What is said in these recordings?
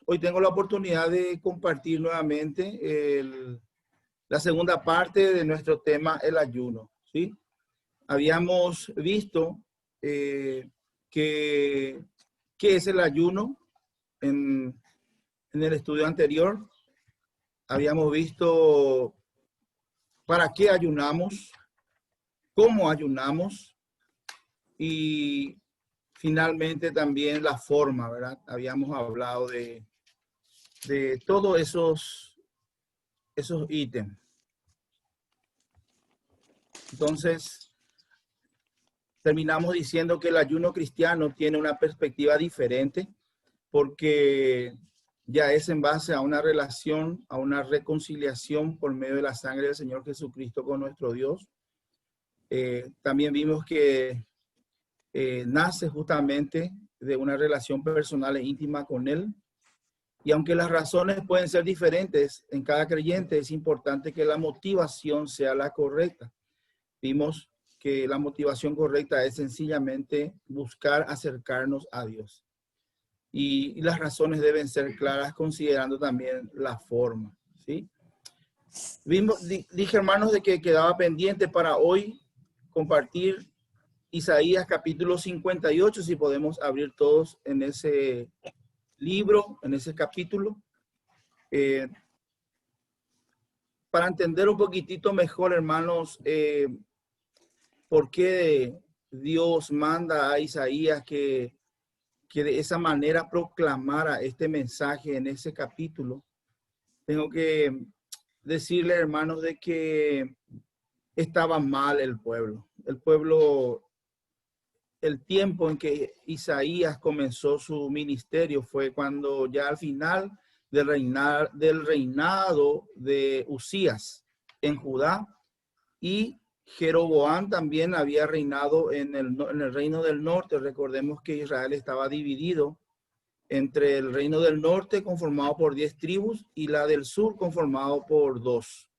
hoy tengo la oportunidad de compartir nuevamente la segunda parte de nuestro tema, el ayuno, ¿sí? Habíamos visto qué es el ayuno en el estudio anterior. Habíamos visto para qué ayunamos, cómo ayunamos y finalmente también la forma, ¿verdad? Habíamos hablado de todos esos ítems. Entonces, terminamos diciendo que el ayuno cristiano tiene una perspectiva diferente porque ya es en base a una relación, a una reconciliación por medio de la sangre del Señor Jesucristo con nuestro Dios. También vimos que nace justamente de una relación personal e íntima con Él. Y aunque las razones pueden ser diferentes en cada creyente, es importante que la motivación sea la correcta. Vimos que la motivación correcta es sencillamente buscar acercarnos a Dios. Y las razones deben ser claras considerando también la forma, ¿sí? Dije, hermanos, de que quedaba pendiente para hoy compartir Isaías capítulo 58, si podemos abrir todos en ese libro, en ese capítulo, para entender un poquitito mejor, hermanos, por qué Dios manda a Isaías que de esa manera proclamara este mensaje en ese capítulo. Tengo que decirle, hermanos, de que estaba mal el pueblo. El pueblo, el tiempo en que Isaías comenzó su ministerio fue cuando ya al final del reinado de Usías en Judá, y Jeroboam también había reinado en el reino del norte. Recordemos que Israel estaba dividido entre el reino del norte conformado por 10 tribus y la del sur conformado por 2.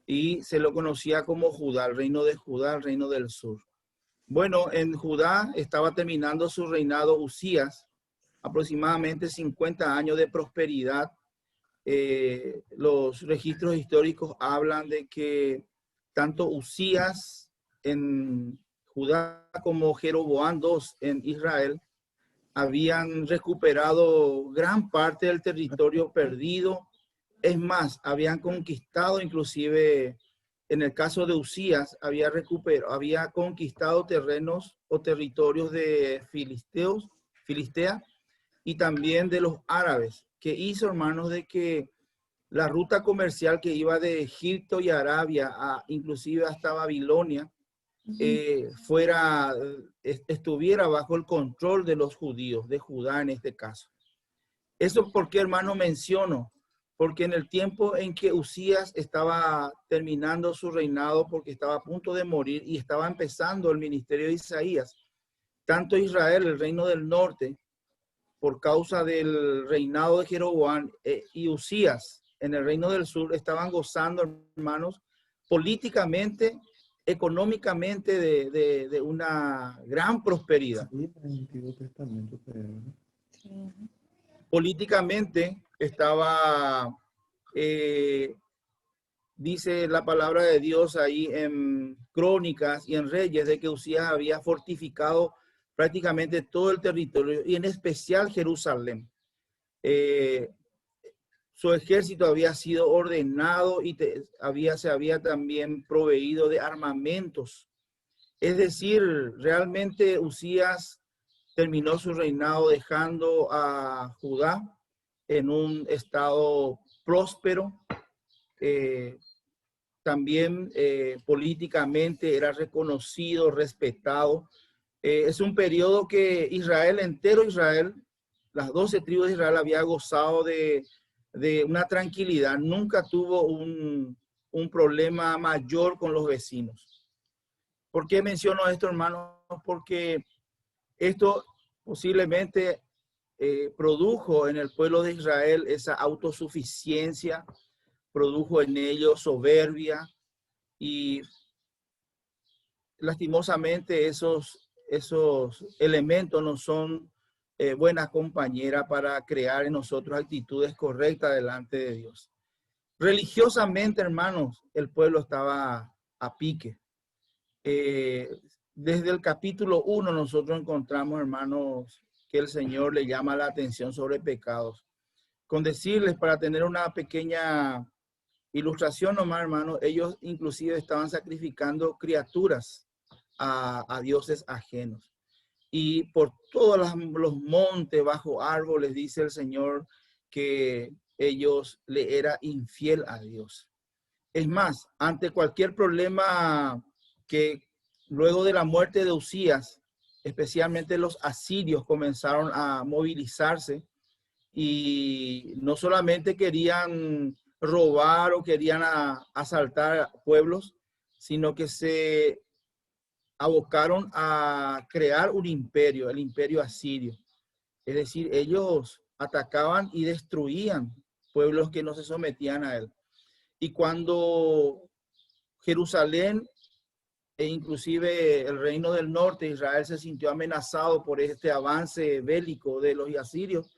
Y se lo conocía como Judá, el reino de Judá, el reino del sur. Bueno, en Judá estaba terminando su reinado Usías, aproximadamente 50 años de prosperidad. Los registros históricos hablan de que tanto Usías en Judá como Jeroboam II en Israel habían recuperado gran parte del territorio perdido. Es más, habían conquistado, inclusive en el caso de Usías, había conquistado terrenos o territorios de Filistea y también de los árabes, que hizo, hermanos, de que la ruta comercial que iba de Egipto y Arabia, inclusive hasta Babilonia, estuviera bajo el control de los judíos, de Judá en este caso. Eso porque, hermano, menciono, porque en el tiempo en que Usías estaba terminando su reinado, porque estaba a punto de morir y estaba empezando el ministerio de Isaías, tanto Israel, el reino del norte, por causa del reinado de Jeroboam, y Usías en el reino del sur, estaban gozando, hermanos, políticamente, económicamente de una gran prosperidad. Políticamente estaba, dice la palabra de Dios ahí en Crónicas y en Reyes, de que Usías había fortificado prácticamente todo el territorio y en especial Jerusalén. Su ejército había sido ordenado y se había también proveído de armamentos. Es decir, realmente Usías terminó su reinado dejando a Judá en un estado próspero. También políticamente era reconocido, respetado. Es un periodo que Israel, las 12 tribus de Israel había gozado de una tranquilidad. Nunca tuvo un problema mayor con los vecinos. ¿Por qué menciono esto, hermanos? Porque esto posiblemente produjo en el pueblo de Israel esa autosuficiencia, produjo en ellos soberbia, y lastimosamente esos elementos no son buena compañera para crear en nosotros actitudes correctas delante de Dios. Religiosamente, hermanos, el pueblo estaba a pique. Desde el capítulo 1 nosotros encontramos, hermanos, que el Señor le llama la atención sobre pecados. Con decirles, para tener una pequeña ilustración nomás, hermanos, ellos inclusive estaban sacrificando criaturas a dioses ajenos. Y por todos los montes, bajo árboles, dice el Señor que ellos le eran infiel a Dios. Es más, ante cualquier problema que luego de la muerte de Usías, especialmente los asirios comenzaron a movilizarse y no solamente querían robar o querían asaltar pueblos, sino que se abocaron a crear un imperio, el imperio asirio. Es decir, ellos atacaban y destruían pueblos que no se sometían a él. Y cuando Jerusalén e inclusive el reino del norte, Israel, se sintió amenazado por este avance bélico de los asirios,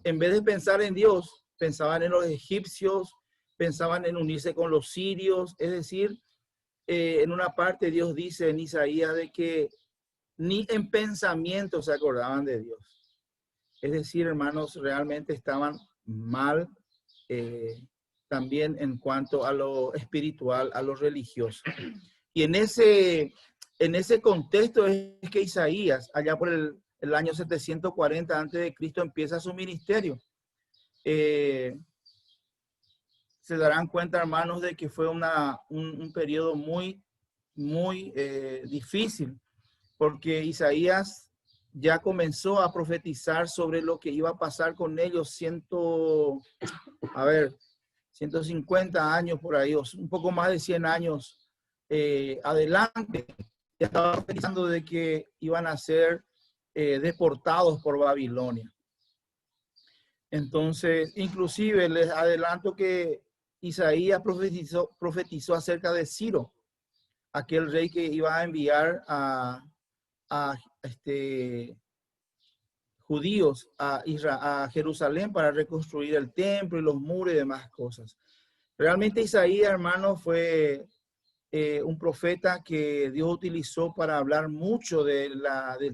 en vez de pensar en Dios, pensaban en los egipcios, pensaban en unirse con los sirios. Es decir, en una parte Dios dice en Isaías de que ni en pensamiento se acordaban de Dios. Es decir, hermanos, realmente estaban mal también en cuanto a lo espiritual, a lo religioso. Y en ese contexto es que Isaías, allá por el año 740 antes de Cristo, empieza su ministerio. Se darán cuenta, hermanos, de que fue un periodo muy difícil, porque Isaías ya comenzó a profetizar sobre lo que iba a pasar con ellos 150 años por ahí, un poco más de 100 años adelante. Ya estaba profetizando de que iban a ser deportados por Babilonia. Entonces, inclusive les adelanto que Isaías profetizó acerca de Ciro, aquel rey que iba a enviar a judíos a Jerusalén para reconstruir el templo y los muros y demás cosas. Realmente Isaías, hermano, fue un profeta que Dios utilizó para hablar mucho del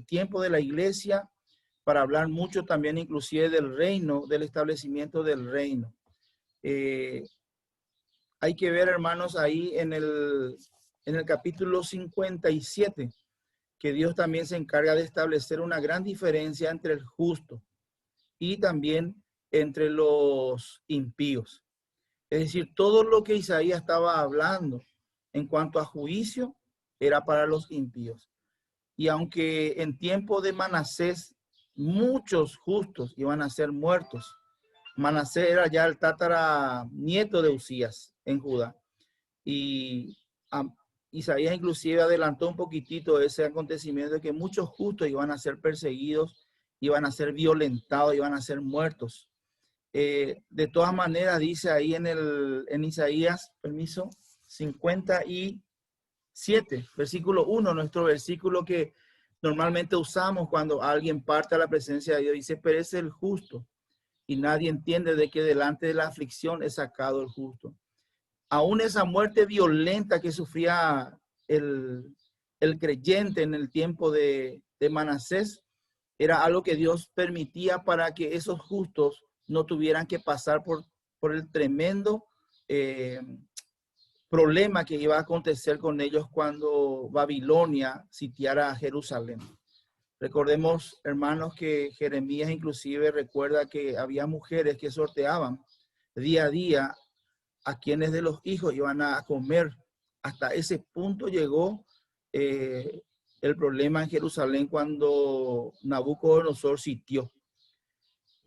tiempo de la iglesia, para hablar mucho también inclusive del reino, del establecimiento del reino. Hay que ver, hermanos, ahí en el capítulo 57, que Dios también se encarga de establecer una gran diferencia entre el justo y también entre los impíos. Es decir, todo lo que Isaías estaba hablando en cuanto a juicio era para los impíos. Y aunque en tiempo de Manasés muchos justos iban a ser muertos, Manasés era ya el tataranieto de Usías en Judá. Y Isaías inclusive adelantó un poquitito ese acontecimiento de que muchos justos iban a ser perseguidos, iban a ser violentados, iban a ser muertos. De todas maneras, dice ahí en Isaías, 57, versículo 1, nuestro versículo que normalmente usamos cuando alguien parte a la presencia de Dios, dice: perece el justo, y nadie entiende de que delante de la aflicción es sacado el justo. Aún esa muerte violenta que sufría el creyente en el tiempo de Manasés, era algo que Dios permitía para que esos justos no tuvieran que pasar por el tremendo problema que iba a acontecer con ellos cuando Babilonia sitiara a Jerusalén. Recordemos, hermanos, que Jeremías inclusive recuerda que había mujeres que sorteaban día a día a quienes de los hijos iban a comer. Hasta ese punto llegó el problema en Jerusalén cuando Nabucodonosor sitió.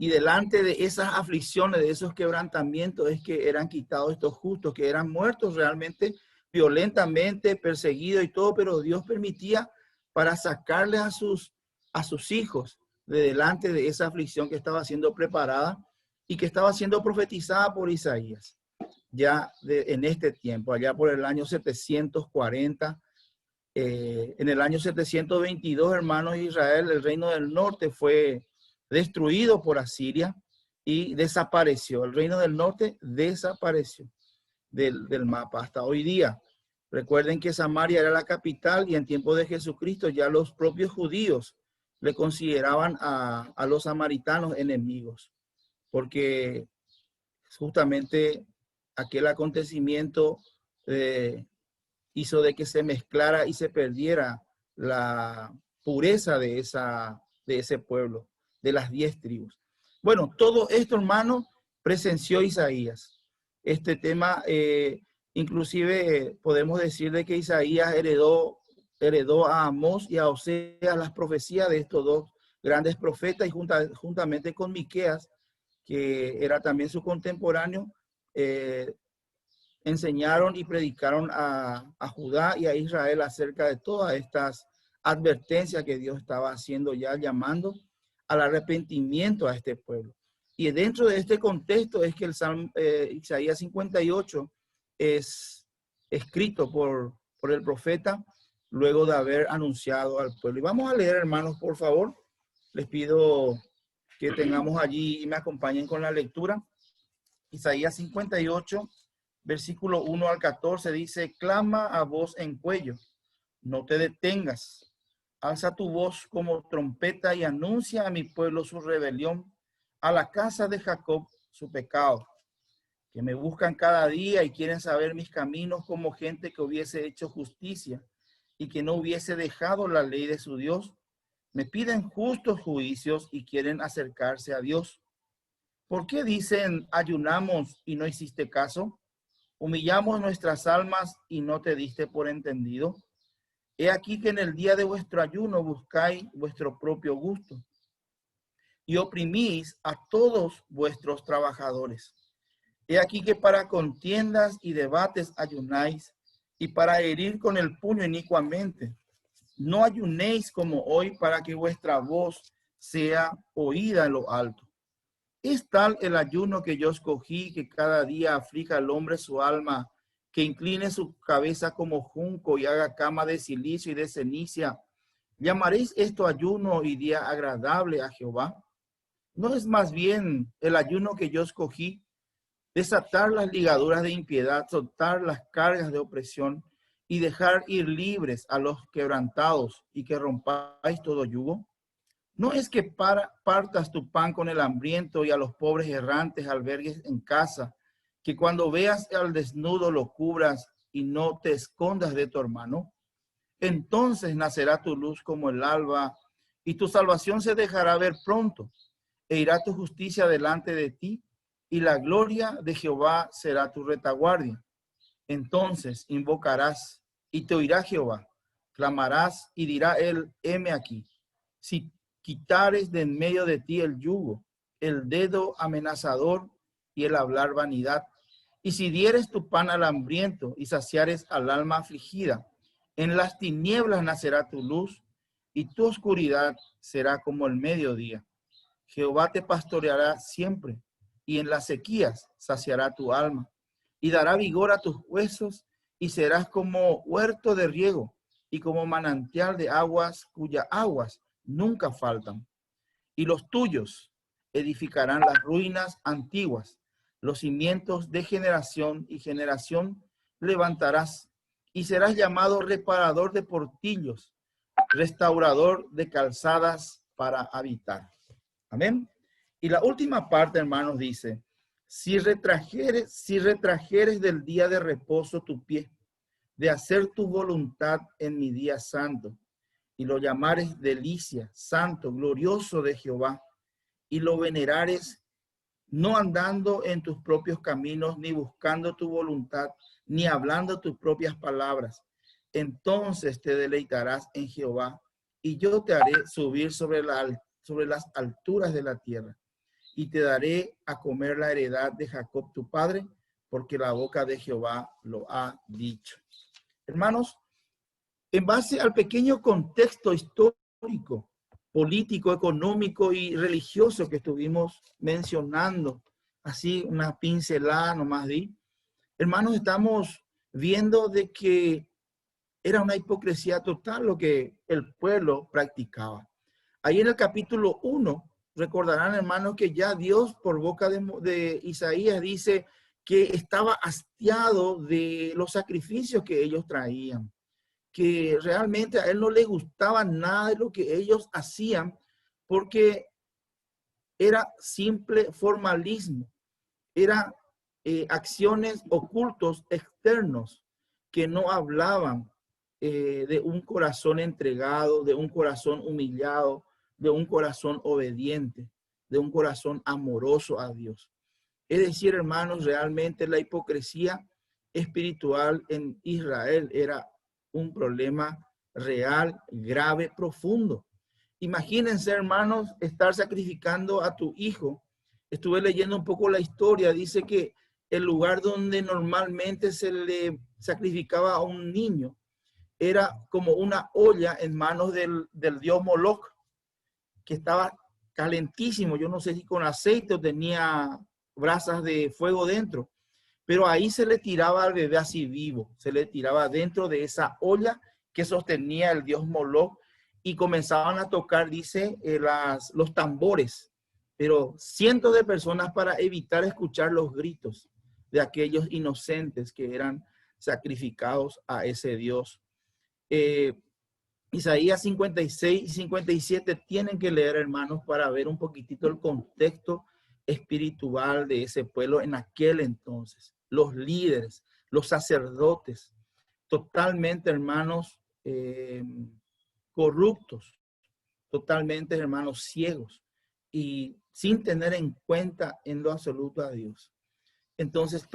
Y delante de esas aflicciones, de esos quebrantamientos, es que eran quitados estos justos, que eran muertos realmente violentamente, perseguidos y todo, pero Dios permitía para sacarles a sus hijos de delante de esa aflicción que estaba siendo preparada y que estaba siendo profetizada por Isaías. Ya en este tiempo, allá por el año 740, en el año 722, hermanos, Israel, el reino del norte fue destruido por Asiria y desapareció. El reino del norte desapareció del mapa hasta hoy día. Recuerden que Samaria era la capital y en tiempo de Jesucristo ya los propios judíos le consideraban a los samaritanos enemigos, porque justamente aquel acontecimiento hizo de que se mezclara y se perdiera la pureza de ese pueblo, de las 10 tribus. Bueno, todo esto, hermano, presenció Isaías. Este tema, inclusive podemos decir de que Isaías heredó a Amós y a Oseas las profecías de estos dos grandes profetas y juntamente con Miqueas, que era también su contemporáneo, enseñaron y predicaron a Judá y a Israel acerca de todas estas advertencias que Dios estaba haciendo ya, llamando al arrepentimiento a este pueblo. Y dentro de este contexto es que el Salmo, Isaías 58 es escrito por el profeta luego de haber anunciado al pueblo. Y vamos a leer, hermanos, por favor. Les pido que tengamos allí y me acompañen con la lectura. Isaías 58, versículo 1 al 14 dice: clama a voz en cuello, no te detengas. Alza tu voz como trompeta y anuncia a mi pueblo su rebelión, a la casa de Jacob su pecado, que me buscan cada día y quieren saber mis caminos como gente que hubiese hecho justicia y que no hubiese dejado la ley de su Dios. Me piden justos juicios y quieren acercarse a Dios. ¿Por qué dicen ayunamos y no hiciste caso? Humillamos nuestras almas y no te diste por entendido. He aquí que en el día de vuestro ayuno buscáis vuestro propio gusto y oprimís a todos vuestros trabajadores. He aquí que para contiendas y debates ayunáis y para herir con el puño inicuamente. No ayunéis como hoy para que vuestra voz sea oída en lo alto. Es tal el ayuno que yo escogí, que cada día aflija al hombre su alma, que incline su cabeza como junco y haga cama de silicio y de ceniza. ¿Llamaréis esto ayuno y día agradable a Jehová? ¿No es más bien el ayuno que yo escogí, desatar las ligaduras de impiedad, soltar las cargas de opresión y dejar ir libres a los quebrantados y que rompáis todo yugo? ¿No es que partas tu pan con el hambriento y a los pobres errantes albergues en casa, que cuando veas al desnudo lo cubras y no te escondas de tu hermano? Entonces nacerá tu luz como el alba y tu salvación se dejará ver pronto, e irá tu justicia delante de ti y la gloria de Jehová será tu retaguardia. Entonces invocarás y te oirá Jehová, clamarás y dirá él, heme aquí. Si quitares de en medio de ti el yugo, el dedo amenazador y el hablar vanidad, y si dieres tu pan al hambriento y saciares al alma afligida, en las tinieblas nacerá tu luz y tu oscuridad será como el mediodía. Jehová te pastoreará siempre y en las sequías saciará tu alma y dará vigor a tus huesos y serás como huerto de riego y como manantial de aguas cuyas aguas nunca faltan. Y los tuyos edificarán las ruinas antiguas, los cimientos de generación y generación levantarás y serás llamado reparador de portillos, restaurador de calzadas para habitar. Amén. Y la última parte, hermanos, dice: si retrajeres del día de reposo tu pie, de hacer tu voluntad en mi día santo, y lo llamares delicia, santo, glorioso de Jehová, y lo venerares, no andando en tus propios caminos, ni buscando tu voluntad, ni hablando tus propias palabras, entonces te deleitarás en Jehová, y yo te haré subir sobre las alturas de la tierra, y te daré a comer la heredad de Jacob tu padre, porque la boca de Jehová lo ha dicho. Hermanos, en base al pequeño contexto histórico, político, económico y religioso que estuvimos mencionando, así una pincelada nomás di, hermanos, estamos viendo de que era una hipocresía total lo que el pueblo practicaba. Ahí en el capítulo 1 recordarán, hermanos, que ya Dios por boca de Isaías dice que estaba hastiado de los sacrificios que ellos traían, que realmente a él no le gustaba nada de lo que ellos hacían, porque era simple formalismo, era acciones ocultos externos que no hablaban de un corazón entregado, de un corazón humillado, de un corazón obediente, de un corazón amoroso a Dios. Es decir, hermanos, realmente la hipocresía espiritual en Israel era un problema real, grave, profundo. Imagínense, hermanos, estar sacrificando a tu hijo. Estuve leyendo un poco la historia. Dice que el lugar donde normalmente se le sacrificaba a un niño era como una olla en manos del dios Moloch, que estaba calentísimo. Yo no sé si con aceite o tenía brasas de fuego dentro, pero ahí se le tiraba al bebé así vivo, se le tiraba dentro de esa olla que sostenía el dios Moloch, y comenzaban a tocar, dice, los tambores, pero cientos de personas para evitar escuchar los gritos de aquellos inocentes que eran sacrificados a ese dios. Isaías 56 y 57 tienen que leer, hermanos, para ver un poquitito el contexto espiritual de ese pueblo en aquel entonces. Los líderes, los sacerdotes, totalmente, hermanos, corruptos, totalmente, hermanos, ciegos y sin tener en cuenta en lo absoluto a Dios. Entonces,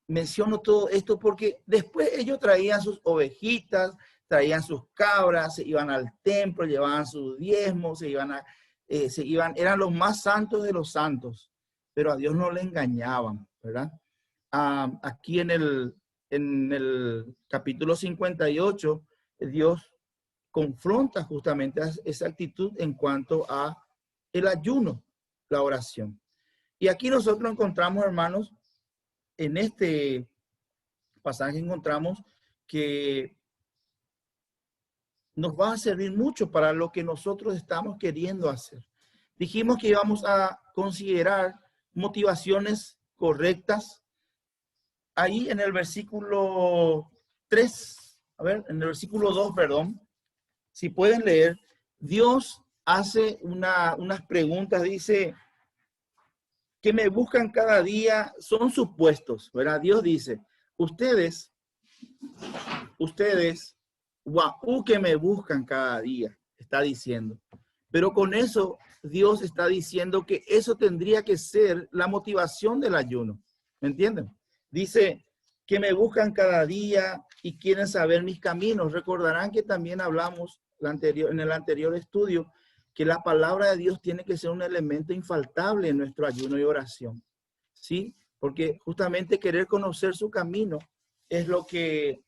menciono todo esto porque después ellos traían sus ovejitas, traían sus cabras, se iban al templo, llevaban sus diezmos, eran los más santos de los santos, pero a Dios no le engañaban, ¿verdad? Aquí en el capítulo 58, Dios confronta justamente esa actitud en cuanto a el ayuno, la oración. Y aquí nosotros encontramos, hermanos, en este pasaje encontramos que nos va a servir mucho para lo que nosotros estamos queriendo hacer. Dijimos que íbamos a considerar motivaciones correctas. Ahí en el versículo 3, en el versículo 2, perdón, si pueden leer, Dios hace unas preguntas, dice, que me buscan cada día son supuestos, ¿verdad? Dios dice, ustedes, guau, que me buscan cada día, está diciendo. Pero con eso, Dios está diciendo que eso tendría que ser la motivación del ayuno. ¿Me entienden? Dice que me buscan cada día y quieren saber mis caminos. Recordarán que también hablamos en el anterior estudio que la palabra de Dios tiene que ser un elemento infaltable en nuestro ayuno y oración. ¿Sí? Porque justamente querer conocer su camino es lo que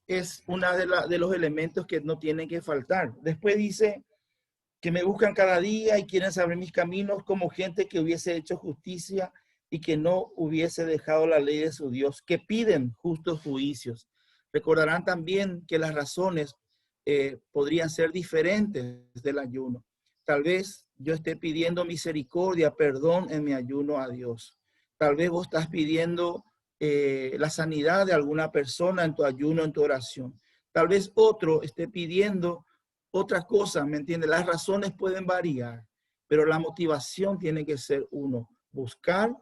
es uno de los elementos que no tienen que faltar. Después dice que me buscan cada día y quieren saber mis caminos como gente que hubiese hecho justicia y que no hubiese dejado la ley de su Dios, que piden justos juicios. Recordarán también que las razones podrían ser diferentes del ayuno. Tal vez yo esté pidiendo misericordia, perdón en mi ayuno a Dios. Tal vez vos estás pidiendo la sanidad de alguna persona en tu ayuno, en tu oración. Tal vez otro esté pidiendo otra cosa, ¿me entiendes? Las razones pueden variar, pero la motivación tiene que ser uno, buscar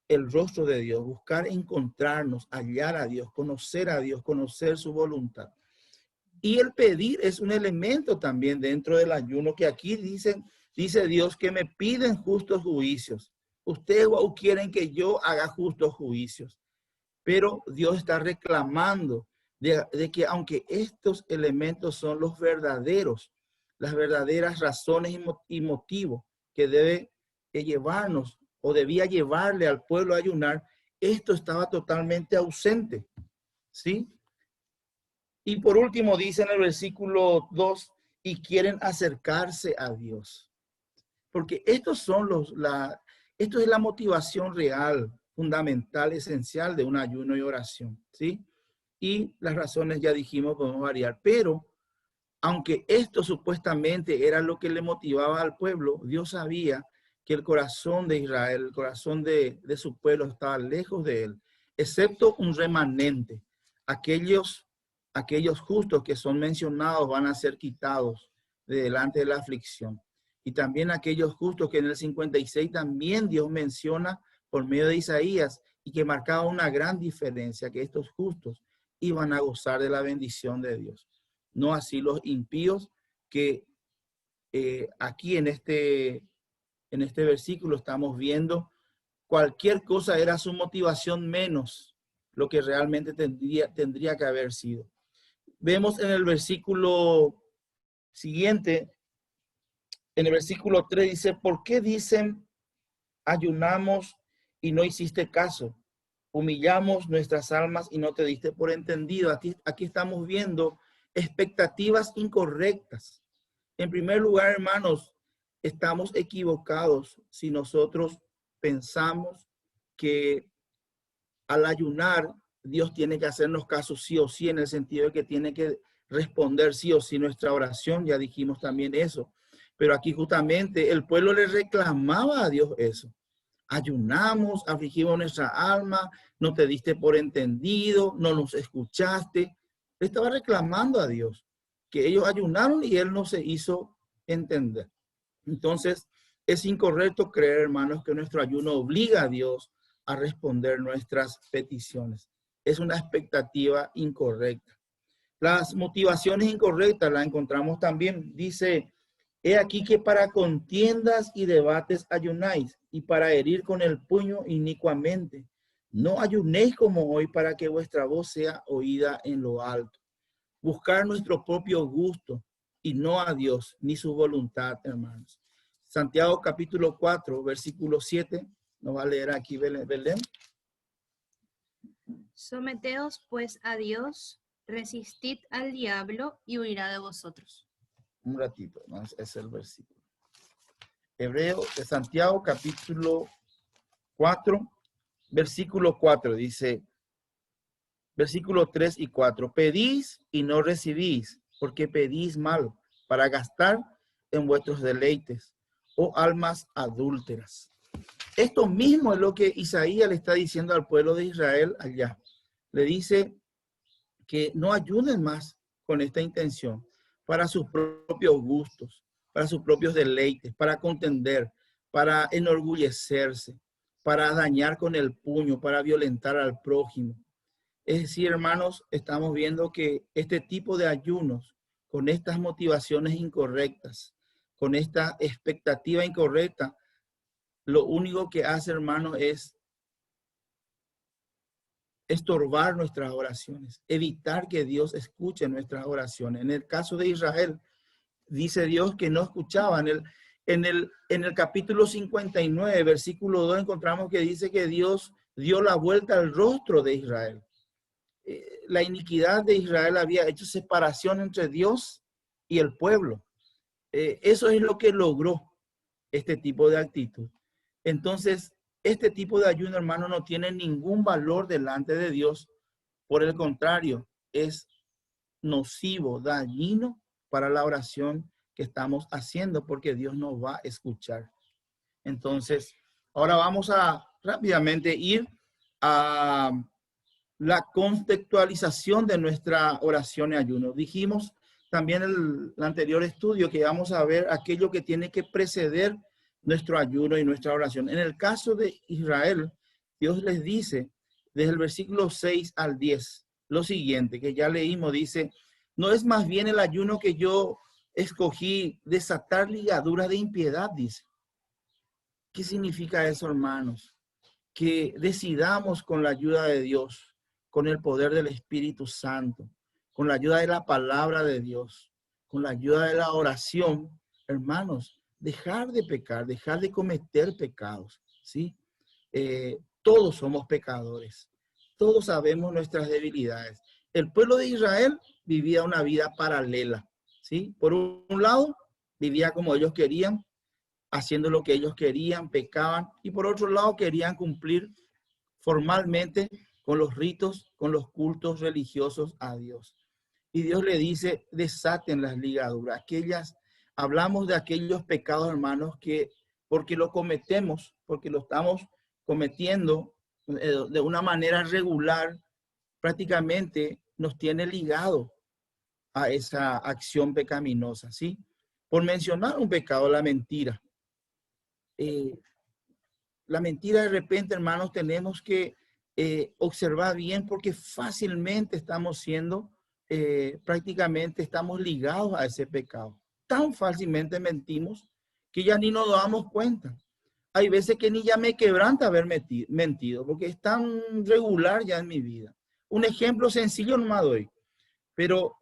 el rostro de Dios, buscar encontrarnos, hallar a Dios, conocer su voluntad. Y el pedir es un elemento también dentro del ayuno, que aquí dice Dios que me piden justos juicios. Ustedes quieren que yo haga justos juicios, pero Dios está reclamando de que aunque estos elementos son los verdaderos, las verdaderas razones y motivos que debe llevarnos o debía llevarle al pueblo a ayunar, esto estaba totalmente ausente, ¿sí? Y por último dice en el versículo 2, y quieren acercarse a Dios. Porque esto es la motivación real, fundamental, esencial de un ayuno y oración, ¿sí? Y las razones ya dijimos podemos variar, pero aunque esto supuestamente era lo que le motivaba al pueblo, Dios sabía que el corazón de Israel, el corazón de su pueblo estaba lejos de él, excepto un remanente. Aquellos justos que son mencionados van a ser quitados de delante de la aflicción. Y también aquellos justos que en el 56 también Dios menciona por medio de Isaías y que marcaba una gran diferencia, que estos justos iban a gozar de la bendición de Dios. No así los impíos que aquí en este versículo estamos viendo cualquier cosa era su motivación menos lo que realmente tendría que haber sido. Vemos en el versículo siguiente, en el versículo 3 dice, ¿por qué dicen ayunamos y no hiciste caso? Humillamos nuestras almas y no te diste por entendido. Aquí estamos viendo expectativas incorrectas. En primer lugar, hermanos, estamos equivocados si nosotros pensamos que al ayunar Dios tiene que hacernos caso sí o sí, en el sentido de que tiene que responder sí o sí nuestra oración. Ya dijimos también eso. Pero aquí justamente el pueblo le reclamaba a Dios eso. Ayunamos, afligimos nuestra alma, no te diste por entendido, no nos escuchaste. Le estaba reclamando a Dios que ellos ayunaron y él no se hizo entender. Entonces, es incorrecto creer, hermanos, que nuestro ayuno obliga a Dios a responder nuestras peticiones. Es una expectativa incorrecta. Las motivaciones incorrectas las encontramos también. Dice, he aquí que para contiendas y debates ayunáis, y para herir con el puño inicuamente. No ayunéis como hoy para que vuestra voz sea oída en lo alto. Buscar nuestro propio gusto y no a Dios ni su voluntad, hermanos. Santiago capítulo 4, versículo 7. Nos va a leer aquí Belén. Someteos pues a Dios, resistid al diablo y huirá de vosotros. Un ratito, ¿no? Es el versículo. Santiago capítulo 4, versículo 4 dice, versículo 3 y 4, pedís y no recibís, porque pedís mal para gastar en vuestros deleites, oh almas adúlteras. Esto mismo es lo que Isaías le está diciendo al pueblo de Israel allá. Le dice que no ayuden más con esta intención para sus propios gustos, para sus propios deleites, para contender, para enorgullecerse, para dañar con el puño, para violentar al prójimo. Es decir, hermanos, estamos viendo que este tipo de ayunos, con estas motivaciones incorrectas, con esta expectativa incorrecta, lo único que hace, hermanos, es estorbar nuestras oraciones, evitar que Dios escuche nuestras oraciones. En el caso de Israel, dice Dios que no escuchaba. En el capítulo 59, versículo 2, encontramos que dice que Dios dio la vuelta al rostro de Israel. La iniquidad de Israel había hecho separación entre Dios y el pueblo. Eso es lo que logró este tipo de actitud. Entonces, este tipo de ayuno, hermano, no tiene ningún valor delante de Dios. Por el contrario, es nocivo, dañino para la oración que estamos haciendo, porque Dios nos va a escuchar. Entonces, ahora vamos a rápidamente ir a la contextualización de nuestra oración y ayuno. Dijimos también en el anterior estudio que vamos a ver aquello que tiene que preceder nuestro ayuno y nuestra oración. En el caso de Israel, Dios les dice desde el versículo 6 al 10 lo siguiente, que ya leímos, dice, no es más bien el ayuno que yo escogí desatar ligaduras de impiedad, dice. ¿Qué significa eso, hermanos? Que decidamos con la ayuda de Dios, con el poder del Espíritu Santo, con la ayuda de la palabra de Dios, con la ayuda de la oración, hermanos, dejar de pecar, dejar de cometer pecados, ¿sí? Todos somos pecadores, todos sabemos nuestras debilidades. El pueblo de Israel vivía una vida paralela, ¿sí? Por un lado, vivía como ellos querían, haciendo lo que ellos querían, pecaban, y por otro lado querían cumplir formalmente con los ritos, con los cultos religiosos a Dios. Y Dios le dice, desaten las ligaduras. Hablamos de aquellos pecados, hermanos, que porque lo cometemos, porque lo estamos cometiendo de una manera regular, prácticamente nos tiene ligado a esa acción pecaminosa, ¿sí? Por mencionar un pecado, la mentira. La mentira, de repente, hermanos, tenemos que observar bien, porque fácilmente estamos siendo, prácticamente estamos ligados a ese pecado. Tan fácilmente mentimos que ya ni nos damos cuenta. Hay veces que ni ya me quebranta haber mentido, porque es tan regular ya en mi vida. Un ejemplo sencillo no me doy, pero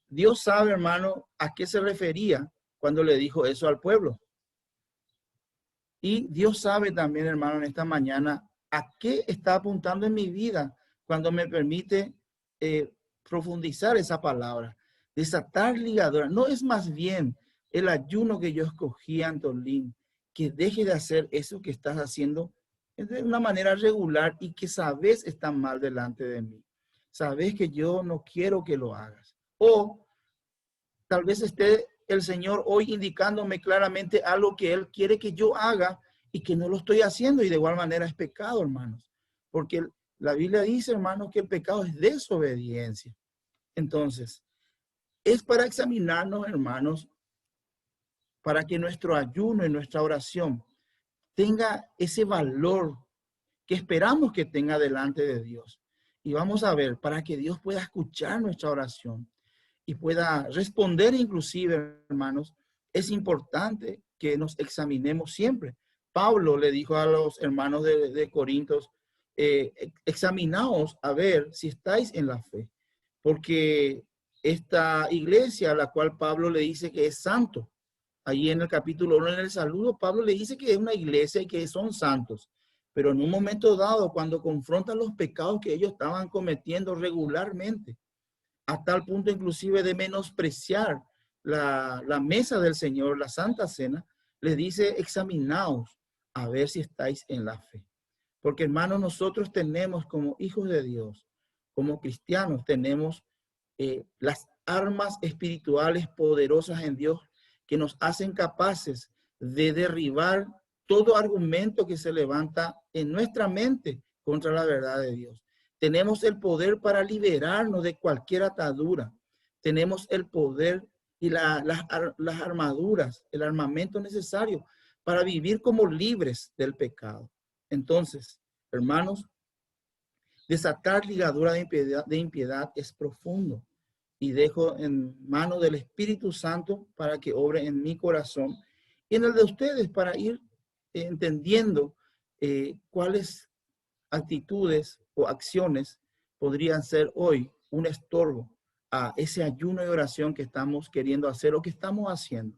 Dios sabe, hermano, a qué se refería cuando le dijo eso al pueblo. Y Dios sabe también, hermano, en esta mañana, a qué está apuntando en mi vida cuando me permite profundizar esa palabra. Desatar ligadura. No es más bien el ayuno que yo escogí, Antolín, que deje de hacer eso que estás haciendo de una manera regular y que sabes está mal delante de mí. Sabes que yo no quiero que lo hagas. O tal vez esté el Señor hoy indicándome claramente algo que Él quiere que yo haga y que no lo estoy haciendo, y de igual manera es pecado, hermanos. Porque la Biblia dice, hermanos, que el pecado es desobediencia. Entonces, es para examinarnos, hermanos, para que nuestro ayuno y nuestra oración tenga ese valor que esperamos que tenga delante de Dios. Y vamos a ver, para que Dios pueda escuchar nuestra oración y pueda responder inclusive, hermanos, es importante que nos examinemos siempre. Pablo le dijo a los hermanos de Corintios, examinaos a ver si estáis en la fe, porque esta iglesia a la cual Pablo le dice que es santo, allí en el capítulo 1, en el saludo, Pablo le dice que es una iglesia y que son santos, pero en un momento dado, cuando confrontan los pecados que ellos estaban cometiendo regularmente, a tal punto inclusive de menospreciar la mesa del Señor, la Santa Cena, les dice, examinaos a ver si estáis en la fe. Porque, hermanos, nosotros tenemos como hijos de Dios, como cristianos, tenemos las armas espirituales poderosas en Dios que nos hacen capaces de derribar todo argumento que se levanta en nuestra mente contra la verdad de Dios. Tenemos el poder para liberarnos de cualquier atadura. Tenemos el poder y las armaduras, el armamento necesario para vivir como libres del pecado. Entonces, hermanos, desatar ligadura de impiedad es profundo, y dejo en manos del Espíritu Santo para que obre en mi corazón y en el de ustedes para ir entendiendo cuáles actitudes o acciones podrían ser hoy un estorbo a ese ayuno y oración que estamos queriendo hacer o que estamos haciendo.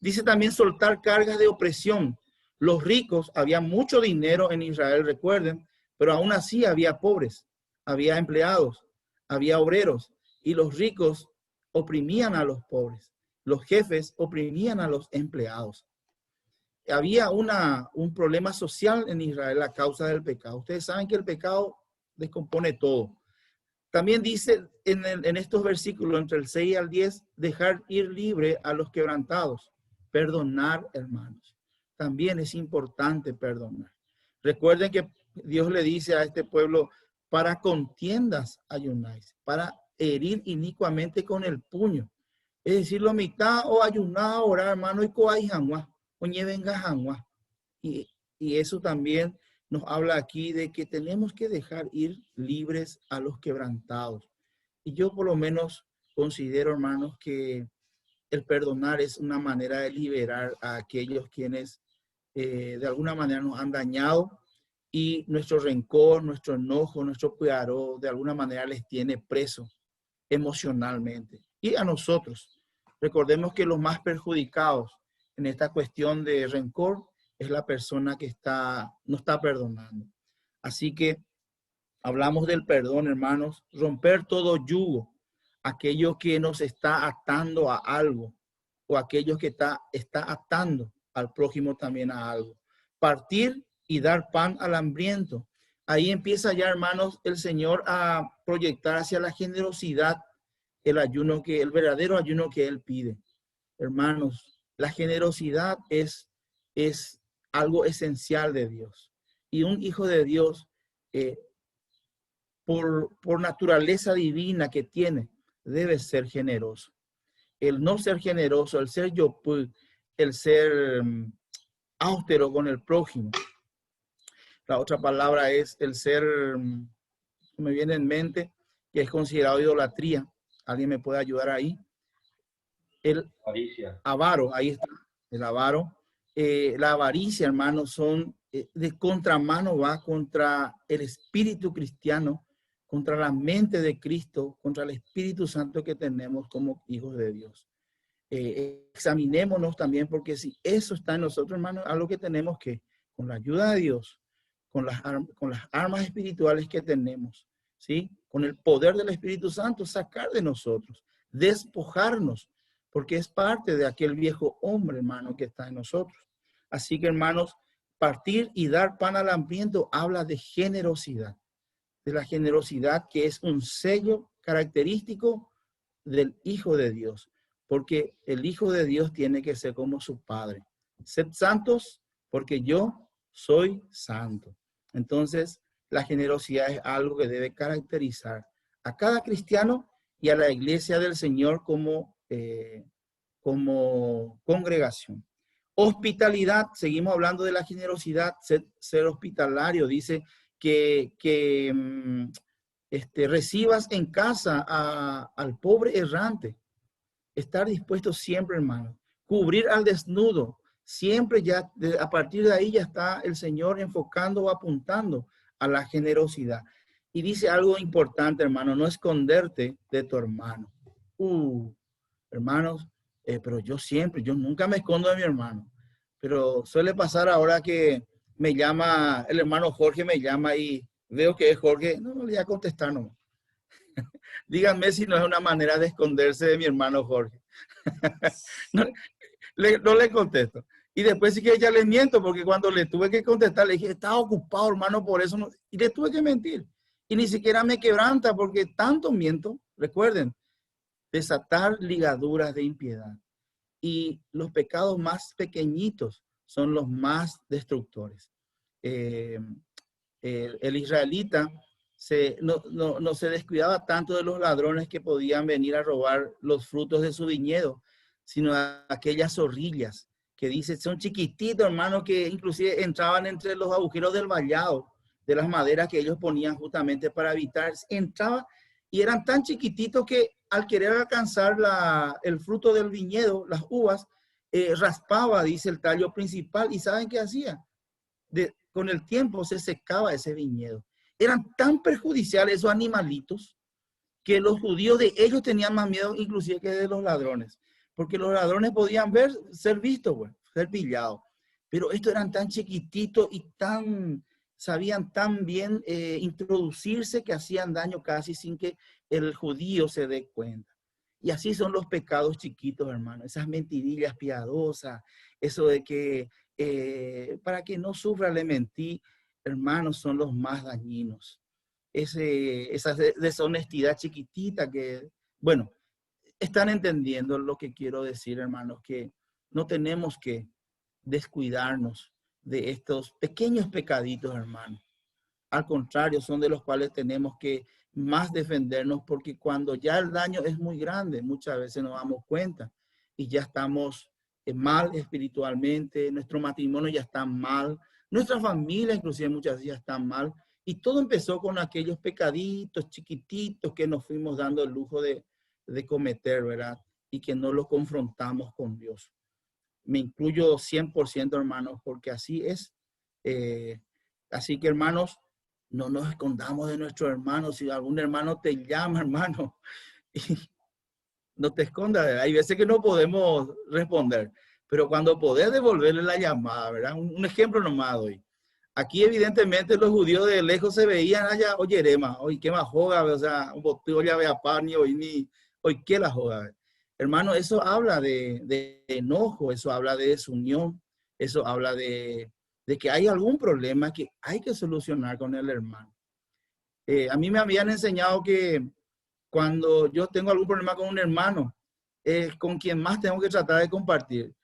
Dice también soltar cargas de opresión. Los ricos, había mucho dinero en Israel, recuerden, pero aún así había pobres, había empleados, había obreros, y los ricos oprimían a los pobres. Los jefes oprimían a los empleados. Había un problema social en Israel a causa del pecado. Ustedes saben que el pecado descompone todo. También dice en estos versículos, entre el 6 al 10, dejar ir libre a los quebrantados. Perdonar, hermanos. También es importante perdonar. Recuerden que Dios le dice a este pueblo, para contiendas ayunáis, para herir inicuamente con el puño. Es decir, lo mitad o ayunar, orar, hermano, y coay jamás, o venga jamás. Y eso también nos habla aquí de que tenemos que dejar ir libres a los quebrantados. Y yo por lo menos considero, hermanos, que el perdonar es una manera de liberar a aquellos quienes de alguna manera nos han dañado, y nuestro rencor, nuestro enojo, nuestro cuidado de alguna manera les tiene presos emocionalmente. Y a nosotros, recordemos que los más perjudicados en esta cuestión de rencor es la persona que no está perdonando. Así que hablamos del perdón, hermanos, romper todo yugo, aquello que nos está atando a algo, o aquello que está atando al prójimo también a algo. Partir y dar pan al hambriento. Ahí empieza ya, hermanos, el Señor a proyectar hacia la generosidad el verdadero ayuno que Él pide. Hermanos, la generosidad es algo esencial de Dios. Y un hijo de Dios, eh, por naturaleza divina que tiene, debe ser generoso. El no ser generoso, el ser el ser austero con el prójimo. La otra palabra es el ser, me viene en mente, que es considerado idolatría. ¿Alguien me puede ayudar ahí? El avaro, ahí está, el avaro. La avaricia, hermanos, son de contramano, va contra el espíritu cristiano, contra la mente de Cristo, contra el Espíritu Santo que tenemos como hijos de Dios. Examinémonos también, porque si eso está en nosotros, hermanos, algo que tenemos que, con la ayuda de Dios, con las armas espirituales que tenemos, ¿sí? Con el poder del Espíritu Santo, sacar de nosotros, despojarnos, porque es parte de aquel viejo hombre, hermano, que está en nosotros. Así que, hermanos, partir y dar pan al hambriento habla de generosidad, de la generosidad que es un sello característico del Hijo de Dios, porque el Hijo de Dios tiene que ser como su Padre. Sed santos porque yo soy santo. Entonces, la generosidad es algo que debe caracterizar a cada cristiano y a la iglesia del Señor como congregación. Hospitalidad, seguimos hablando de la generosidad, ser hospitalario, dice que recibas en casa al pobre errante. Estar dispuesto siempre, hermano. Cubrir al desnudo. Siempre ya, a partir de ahí ya está el Señor enfocando o apuntando a la generosidad. Y dice algo importante, hermano, no esconderte de tu hermano. Hermanos, pero yo nunca me escondo de mi hermano. Pero suele pasar ahora que me llama, el hermano Jorge me llama y veo que es Jorge, no le voy a contestar nomás. Díganme si no es una manera de esconderse de mi hermano Jorge. no le contesto. Y después sí que ya le miento, porque cuando le tuve que contestar, le dije, estaba ocupado, hermano, por eso. No. Y le tuve que mentir. Y ni siquiera me quebranta, porque tanto miento. Recuerden, desatar ligaduras de impiedad. Y los pecados más pequeñitos son los más destructores. El israelita no se descuidaba tanto de los ladrones que podían venir a robar los frutos de su viñedo, sino a aquellas zorrillas que dice, son chiquititos, hermanos, que inclusive entraban entre los agujeros del vallado, de las maderas que ellos ponían justamente para evitar, entraban y eran tan chiquititos que al querer alcanzar el fruto del viñedo, las uvas, raspaba, dice el tallo principal, y ¿saben qué hacía? Con el tiempo se secaba ese viñedo. Eran tan perjudiciales esos animalitos que los judíos de ellos tenían más miedo inclusive que de los ladrones, porque los ladrones podían ser vistos, bueno, ser pillados, pero estos eran tan chiquititos y sabían tan bien introducirse que hacían daño casi sin que el judío se dé cuenta. Y así son los pecados chiquitos, hermano, esas mentirillas piadosas, eso de que para que no sufra le mentí, hermanos, son los más dañinos. Esa deshonestidad chiquitita que, bueno, están entendiendo lo que quiero decir, hermanos, que no tenemos que descuidarnos de estos pequeños pecaditos, hermanos. Al contrario, son de los cuales tenemos que más defendernos, porque cuando ya el daño es muy grande, muchas veces nos damos cuenta y ya estamos mal espiritualmente, nuestro matrimonio ya está mal, nuestra familia inclusive muchas veces ya está mal, y todo empezó con aquellos pecaditos chiquititos que nos fuimos dando el lujo de cometer, ¿verdad? Y que no los confrontamos con Dios. Me incluyo 100%, hermanos, porque así es. Así que, hermanos, no nos escondamos de nuestros hermanos. Si algún hermano te llama, hermano, y no te escondas. Hay veces que no podemos responder, pero cuando podés devolverle la llamada, ¿verdad? Un ejemplo nomás doy. Aquí, evidentemente, los judíos de lejos se veían allá, oye, Erema, hoy qué más joga, o sea, un botillo ya vea pan, ni hoy ni, hoy qué la joga. Hermano, eso habla de enojo, eso habla de desunión, eso habla de que hay algún problema que hay que solucionar con el hermano. A mí me habían enseñado que Cuando yo tengo algún problema con un hermano, es con quien más tengo que tratar de compartir.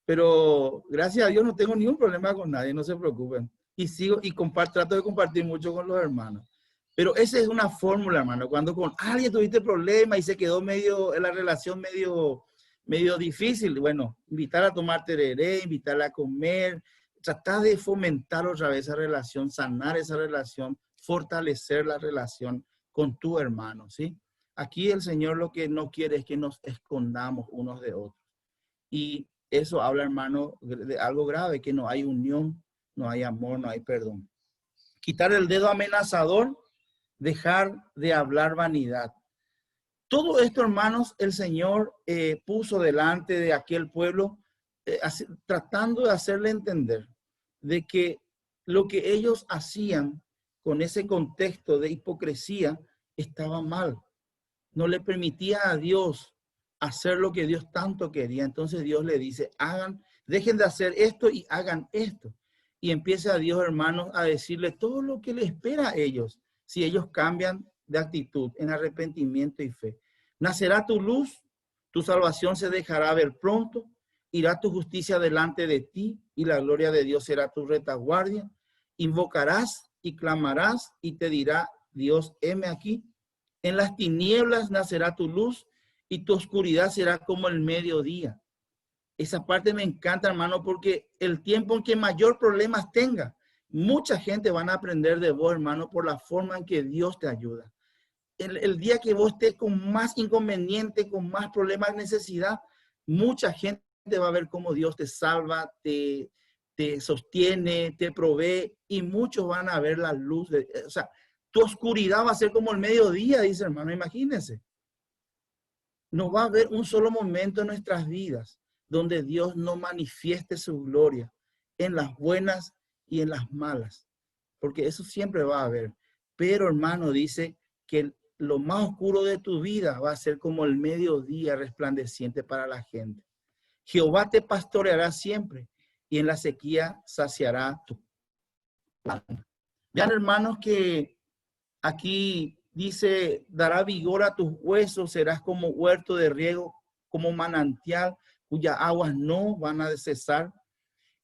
Pero gracias a Dios no tengo ningún problema con nadie, no se preocupen. Y sigo y trato de compartir mucho con los hermanos. Pero esa es una fórmula, hermano. Cuando con alguien tuviste problemas y se quedó medio, en la relación medio difícil, bueno, invitar a tomar tereré, invitarla a comer, tratar de fomentar otra vez esa relación, sanar esa relación, fortalecer la relación con tu hermano, ¿sí? Aquí el Señor lo que no quiere es que nos escondamos unos de otros. Y eso habla, hermano, de algo grave, que no hay unión, no hay amor, no hay perdón. Quitar el dedo amenazador, dejar de hablar vanidad. Todo esto, hermanos, el Señor puso delante de aquel pueblo, tratando de hacerle entender de que lo que ellos hacían con ese contexto de hipocresía estaba mal. No le permitía a Dios hacer lo que Dios tanto quería. Entonces Dios le dice, dejen de hacer esto y hagan esto. Y empieza a Dios, hermanos, a decirle todo lo que le espera a ellos, si ellos cambian de actitud en arrepentimiento y fe. Nacerá tu luz, tu salvación se dejará ver pronto, irá tu justicia delante de ti y la gloria de Dios será tu retaguardia. Invocarás y clamarás y te dirá Dios, heme aquí. En las tinieblas nacerá tu luz y tu oscuridad será como el mediodía. Esa parte me encanta, hermano, porque el tiempo en que mayor problemas tenga, mucha gente van a aprender de vos, hermano, por la forma en que Dios te ayuda. El día que vos estés con más inconveniente, con más problemas, necesidad, mucha gente va a ver cómo Dios te salva, te sostiene, te provee y muchos van a ver la luz. O sea, tu oscuridad va a ser como el mediodía, dice hermano, imagínense. No va a haber un solo momento en nuestras vidas donde Dios no manifieste su gloria en las buenas y en las malas, porque eso siempre va a haber. Pero hermano, dice que lo más oscuro de tu vida va a ser como el mediodía resplandeciente para la gente. Jehová te pastoreará siempre y en la sequía saciará tu alma. Vean, hermanos, que aquí dice, dará vigor a tus huesos, serás como huerto de riego, como manantial, cuyas aguas no van a cesar.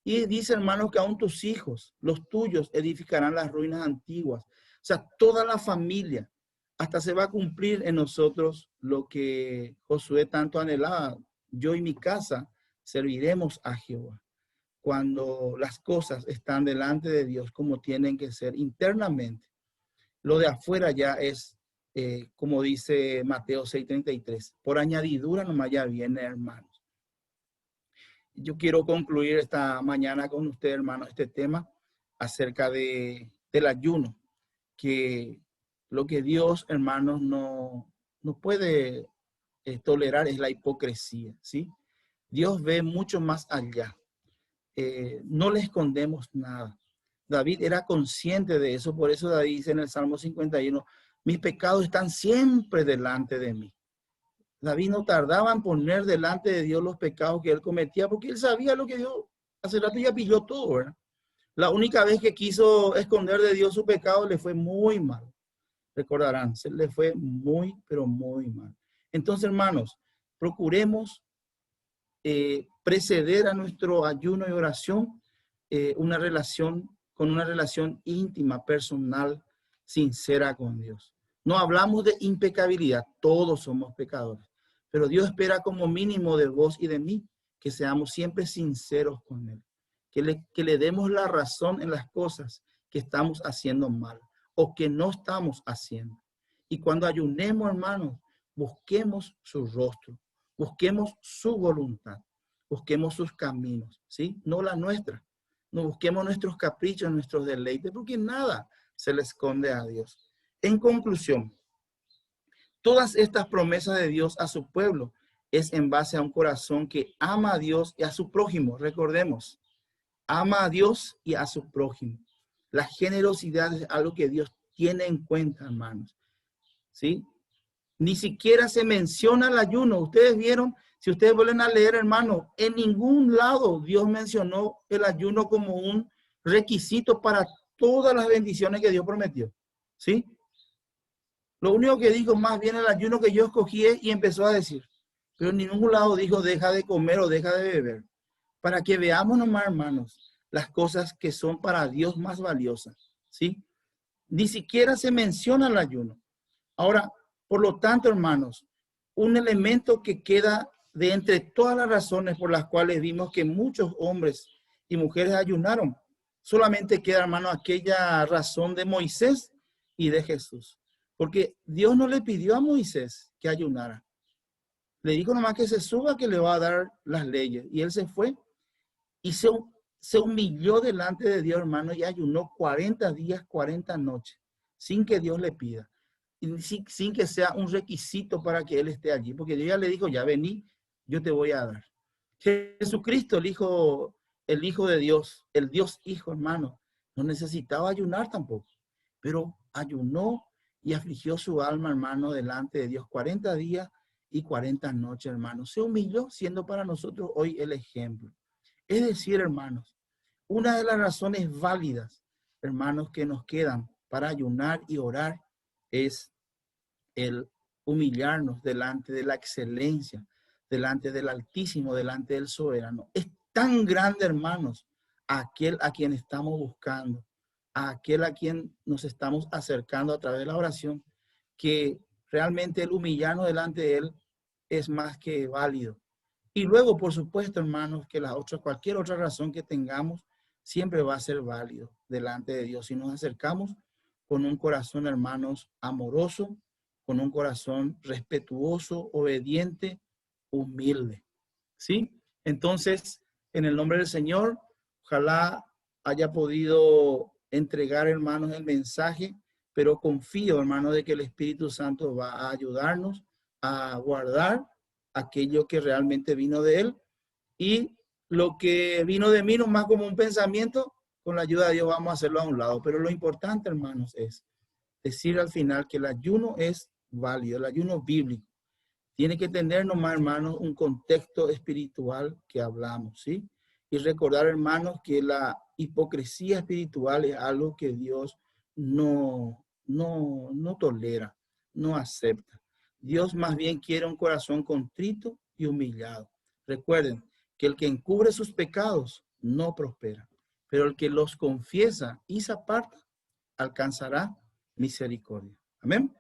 Y dice, hermanos, que aún tus hijos, los tuyos, edificarán las ruinas antiguas. O sea, toda la familia, hasta se va a cumplir en nosotros lo que Josué tanto anhelaba. Yo y mi casa serviremos a Jehová. Cuando las cosas están delante de Dios como tienen que ser internamente. Lo de afuera ya es, como dice Mateo 6:33, por añadidura nomás ya viene, hermanos. Yo quiero concluir esta mañana con usted, hermano, este tema acerca del ayuno, que lo que Dios, hermanos, no puede tolerar es la hipocresía, ¿sí? Dios ve mucho más allá. No le escondemos nada. David era consciente de eso, por eso David dice en el Salmo 51, mis pecados están siempre delante de mí. David no tardaba en poner delante de Dios los pecados que él cometía, porque él sabía lo que Dios, hace rato ya pilló todo, ¿verdad? La única vez que quiso esconder de Dios su pecado le fue muy mal. Recordarán, se le fue muy, pero muy mal. Entonces, hermanos, procuremos preceder a nuestro ayuno y oración con una relación íntima, personal, sincera con Dios. No hablamos de impecabilidad, todos somos pecadores, pero Dios espera como mínimo de vos y de mí que seamos siempre sinceros con Él, que le demos la razón en las cosas que estamos haciendo mal o que no estamos haciendo. Y cuando ayunemos, hermanos, busquemos su rostro, busquemos su voluntad, busquemos sus caminos, ¿sí? No la nuestra. No busquemos nuestros caprichos, nuestros deleites, porque nada se le esconde a Dios. En conclusión, todas estas promesas de Dios a su pueblo es en base a un corazón que ama a Dios y a su prójimo. Recordemos, ama a Dios y a su prójimo. La generosidad es algo que Dios tiene en cuenta, hermanos. ¿Sí? Ni siquiera se menciona el ayuno. Ustedes vieron, si ustedes vuelven a leer, hermano, en ningún lado Dios mencionó el ayuno como un requisito para todas las bendiciones que Dios prometió. ¿Sí? Lo único que dijo más bien el ayuno que yo escogí es, y empezó a decir, pero en ningún lado dijo deja de comer o deja de beber. Para que veamos nomás, hermanos, las cosas que son para Dios más valiosas, ¿sí? Ni siquiera se menciona el ayuno. Ahora, por lo tanto, hermanos, un elemento que queda de entre todas las razones por las cuales vimos que muchos hombres y mujeres ayunaron, solamente queda, hermano, aquella razón de Moisés y de Jesús. Porque Dios no le pidió a Moisés que ayunara. Le dijo nomás que se suba, que le va a dar las leyes. Y él se fue y se humilló delante de Dios, hermano, y ayunó 40 días, 40 noches, sin que Dios le pida. Y sin que sea un requisito para que él esté allí. Porque Dios ya le dijo, ya vení, yo te voy a dar. Jesucristo, el Hijo de Dios, el Dios Hijo, hermano, no necesitaba ayunar tampoco, pero ayunó y afligió su alma, hermano, delante de Dios 40 días y 40 noches, hermano. Se humilló, siendo para nosotros hoy el ejemplo. Es decir, hermanos, una de las razones válidas, hermanos, que nos quedan para ayunar y orar es el humillarnos delante de la excelencia, delante del Altísimo, delante del Soberano. Es tan grande, hermanos, aquel a quien estamos buscando, a aquel a quien nos estamos acercando a través de la oración, que realmente el humillarnos delante de él es más que válido. Y luego, por supuesto, hermanos, que cualquier otra razón que tengamos siempre va a ser válido delante de Dios. Si nos acercamos con un corazón, hermanos, amoroso, con un corazón respetuoso, obediente, humilde. ¿Sí? Entonces, en el nombre del Señor, ojalá haya podido entregar, hermanos, el mensaje, pero confío, hermanos, de que el Espíritu Santo va a ayudarnos a guardar aquello que realmente vino de Él, y lo que vino de mí nomás como un pensamiento, con la ayuda de Dios vamos a hacerlo a un lado. Pero lo importante, hermanos, es decir al final que el ayuno es válido, el ayuno bíblico. Tiene que tener nomás, hermanos, un contexto espiritual que hablamos, ¿sí? Y recordar, hermanos, que la hipocresía espiritual es algo que Dios no tolera, no acepta. Dios más bien quiere un corazón contrito y humillado. Recuerden que el que encubre sus pecados no prospera, pero el que los confiesa y se aparta alcanzará misericordia. Amén.